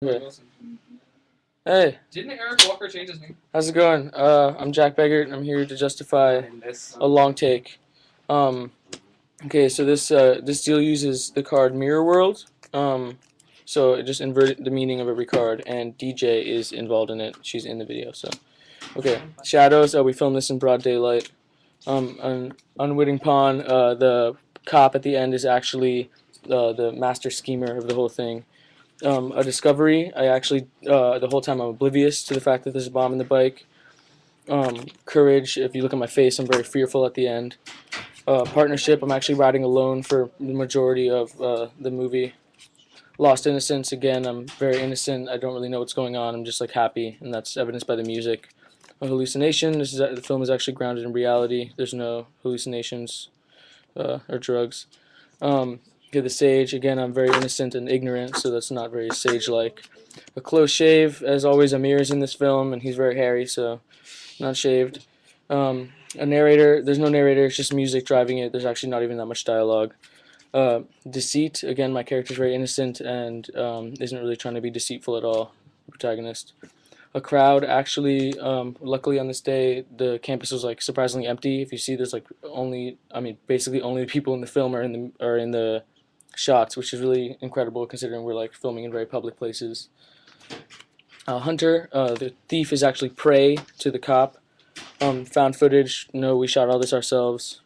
Okay. Hey, Didn't Eric Walker change his name? how's it going? I'm Jack Beggart, and I'm here to justify a long take. Um, okay, so this deal uses the card Mirror World. So it just inverted the meaning of every card, and DJ is involved in it. She's in the video. So okay, shadows. We filmed this in broad daylight. An unwitting pawn. The cop at the end is actually the master schemer of the whole thing. A discovery. I actually the whole time I'm oblivious to the fact that there's a bomb in the bike. Courage. If you look at my face, I'm very fearful at the end. Partnership. I'm actually riding alone for the majority of the movie. Lost innocence. Again, I'm very innocent. I don't really know what's going on. I'm just like happy, and that's evidenced by the music. A hallucination. The film is actually grounded in reality. There's no hallucinations or drugs. Okay, the sage. Again, I'm very innocent and ignorant, so that's not very sage-like. A close shave. As always, Amir is in this film, and he's very hairy, so not shaved. A narrator. There's no narrator. It's just music driving it. There's actually not even that much dialogue. Deceit. Again, my character's very innocent and isn't really trying to be deceitful at all. The protagonist. A crowd. Actually, luckily on this day, the campus was like surprisingly empty. If you see, there's like basically only the people in the film are in the shots, which is really incredible considering we're like filming in very public places. Hunter, the thief is actually prey to the cop. Found footage. No, we shot all this ourselves.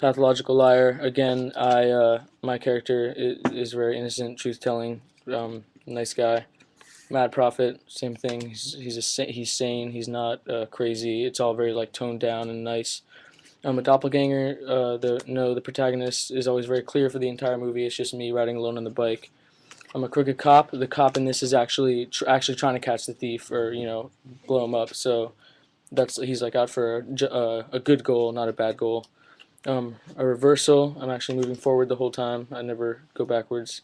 Pathological liar. Again, my character is very innocent, truth telling, nice guy. Mad Prophet, same thing. He's sane. He's not crazy. It's all very like toned down and nice. A doppelganger. The protagonist is always very clear for the entire movie. It's just me riding alone on the bike. I'm a crooked cop. The cop in this is actually trying to catch the thief or blow him up. So he's like out for a good goal, not a bad goal. A reversal. I'm actually moving forward the whole time. I never go backwards.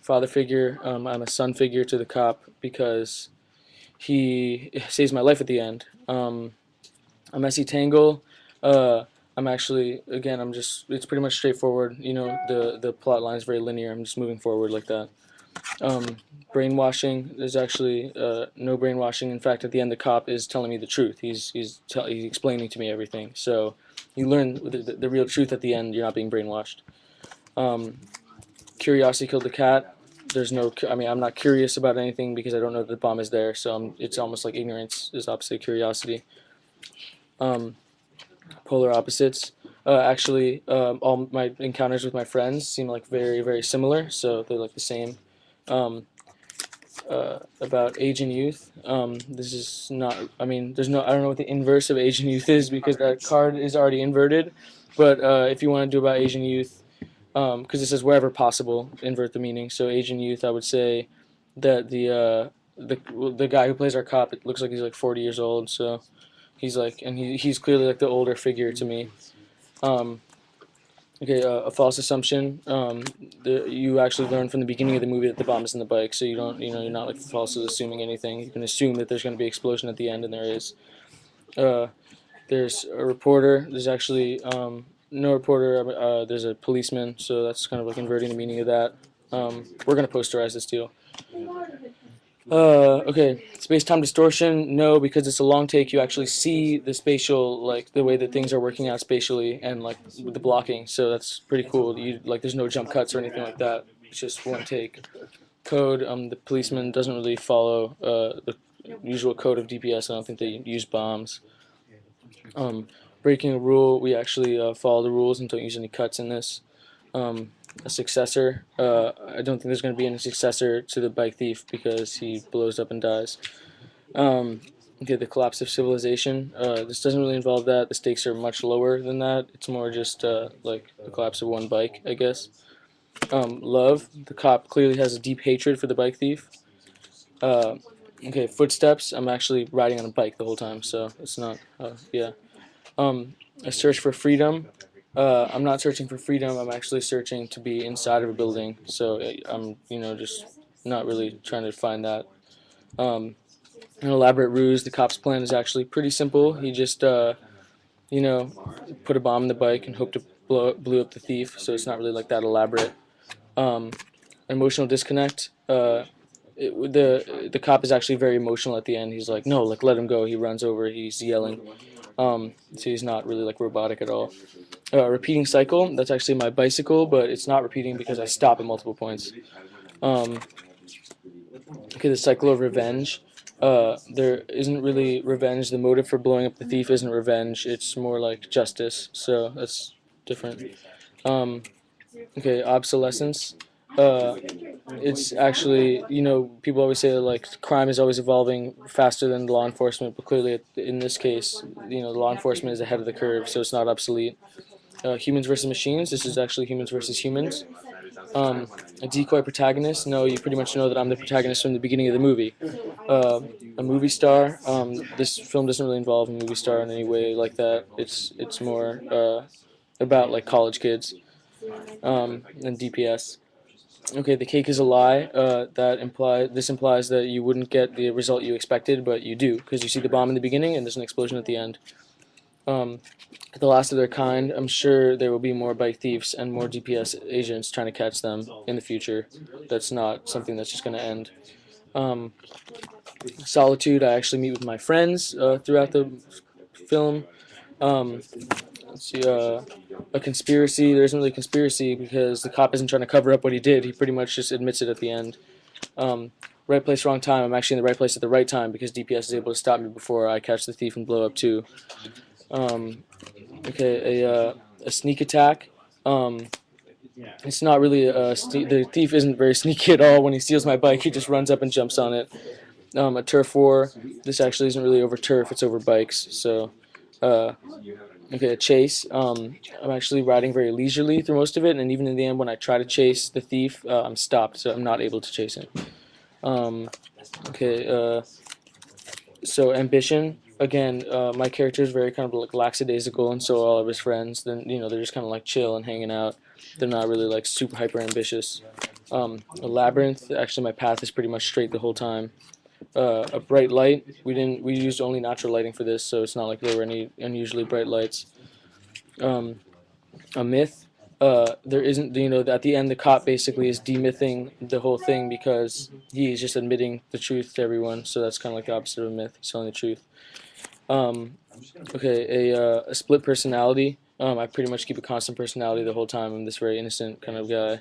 Father figure. I'm a son figure to the cop because he saves my life at the end. A messy tangle. Uh, I'm actually again. I'm just. It's pretty much straightforward. The plot line is very linear. I'm just moving forward like that. Um, Brainwashing. There's actually no brainwashing. In fact, at the end, the cop is telling me the truth. He's explaining to me everything. So you learn the real truth at the end. You're not being brainwashed. Um, Curiosity killed the cat. There's no. I'm not curious about anything because I don't know that the bomb is there. So it's almost like ignorance is opposite of curiosity. Um, Polar opposites. Actually, all my encounters with my friends seem like very, very similar. So they're like the same. Um, about age and youth. This is not. There's no. I don't know what the inverse of age and youth is because that card is already inverted. But if you want to do about age and youth, because it says wherever possible, invert the meaning. So age and youth, I would say that the guy who plays our cop, it looks like he's like 40 years old. So he's like, and he's clearly like the older figure to me. Um, Okay, a false assumption. You actually learn from the beginning of the movie that the bomb is in the bike, so you don't, you're not like falsely assuming anything. You can assume that there's going to be an explosion at the end, and there is. Uh, there's a reporter. There's actually no reporter. There's a policeman, so that's kind of like inverting the meaning of that. We're going to posterize this deal. Okay, space-time distortion. No, because it's a long take. You actually see the spatial, like the way that things are working out spatially, and like with the blocking. So that's pretty cool. There's no jump cuts or anything like that. It's just one take. Code. The policeman doesn't really follow the usual code of DPS. I don't think they use bombs. Um, Breaking a rule. We actually follow the rules and don't use any cuts in this. A successor. I don't think there's going to be any successor to the bike thief because he blows up and dies. Okay, the collapse of civilization. This doesn't really involve that. The stakes are much lower than that. It's more just like the collapse of one bike, I guess. Love. The cop clearly has a deep hatred for the bike thief. Uh, okay, footsteps. I'm actually riding on a bike the whole time, so it's not. Yeah. A search for freedom. I'm not searching for freedom. I'm actually searching to be inside of a building. So I'm, just not really trying to find that. Um, an elaborate ruse. The cop's plan is actually pretty simple. He just, you know, put a bomb in the bike and hoped to blew up the thief. So it's not really like that elaborate. Emotional disconnect. the cop is actually very emotional at the end. He's like, no, like let him go. He runs over. He's yelling. So he's not really like robotic at all. Repeating cycle. That's actually my bicycle, but it's not repeating because I stop at multiple points. Um, okay, the cycle of revenge. There isn't really revenge. The motive for blowing up the thief isn't revenge. It's more like justice. So that's different. Um, okay, obsolescence. It's actually, people always say that, like, crime is always evolving faster than law enforcement, but clearly in this case, law enforcement is ahead of the curve, so it's not obsolete. Humans versus machines. This is actually humans versus humans. A decoy protagonist. No, you pretty much know that I'm the protagonist from the beginning of the movie. Uh, a movie star. This film doesn't really involve a movie star in any way like that. It's more about like college kids and DPS. Okay, the cake is a lie. This implies that you wouldn't get the result you expected, but you do because you see the bomb in the beginning and there's an explosion at the end. Um, the last of their kind. I'm sure there will be more bike thieves and more DPS agents trying to catch them in the future. That's not something that's just going to end. Um, Solitude. I actually meet with my friends throughout the film. Um, let's see. A conspiracy. There isn't really a conspiracy because the cop isn't trying to cover up what he did. He pretty much just admits it at the end. Right place, wrong time. I'm actually in the right place at the right time because DPS is able to stop me before I catch the thief and blow up too. Okay, a sneak attack. It's not really the thief isn't very sneaky at all. When he steals my bike, he just runs up and jumps on it. A turf war. This actually isn't really over turf; it's over bikes. So, okay, a chase. I'm actually riding very leisurely through most of it, and even in the end, when I try to chase the thief, I'm stopped, so I'm not able to chase him. Okay, so ambition. Again, my character is very kind of like lackadaisical, and so are all of his friends. Then they're just kind of like chill and hanging out. They're not really like super hyper ambitious. A labyrinth. Actually, my path is pretty much straight the whole time. A bright light. We used only natural lighting for this, so it's not like there were any unusually bright lights. A myth. There isn't, at the end the cop basically is demything the whole thing because he's just admitting the truth to everyone. So that's kind of like the opposite of a myth. He's telling the truth. Okay, a split personality. I pretty much keep a constant personality the whole time. I'm this very innocent kind of guy.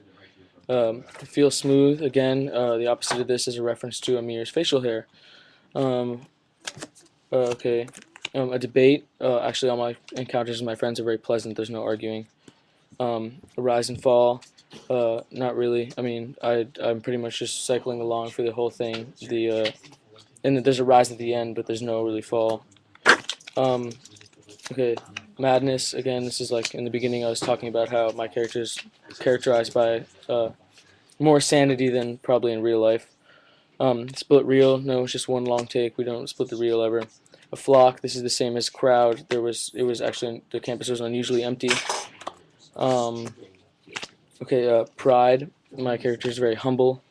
Feel smooth. Again, the opposite of this is a reference to Amir's facial hair. Um, okay, a debate. Actually, all my encounters with my friends are very pleasant. There's no arguing. A rise and fall. Not really. I mean, I'm pretty much just cycling along for the whole thing. And there's a rise at the end, but there's no really fall. Okay, madness. Again, this is like in the beginning. I was talking about how my character is characterized by more sanity than probably in real life. Split reel. No, it's just one long take. We don't split the reel ever. A flock. This is the same as crowd. It was actually the campus was unusually empty. Okay, pride. My character is very humble.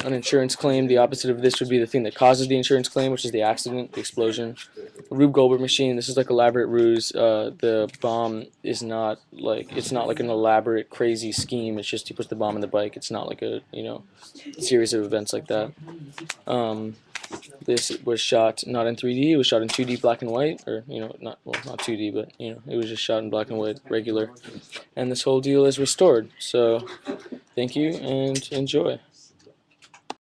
An insurance claim. The opposite of this would be the thing that causes the insurance claim, which is the accident, the explosion. A Rube Goldberg machine. This is like elaborate ruse. The bomb is not like it's not like an elaborate crazy scheme. It's just he puts the bomb in the bike. It's not like a series of events like that. This was shot not in 3D. It was shot in 2D black and white, or not 2D, but it was just shot in black and white, regular. And this whole deal is restored. So, thank you and enjoy.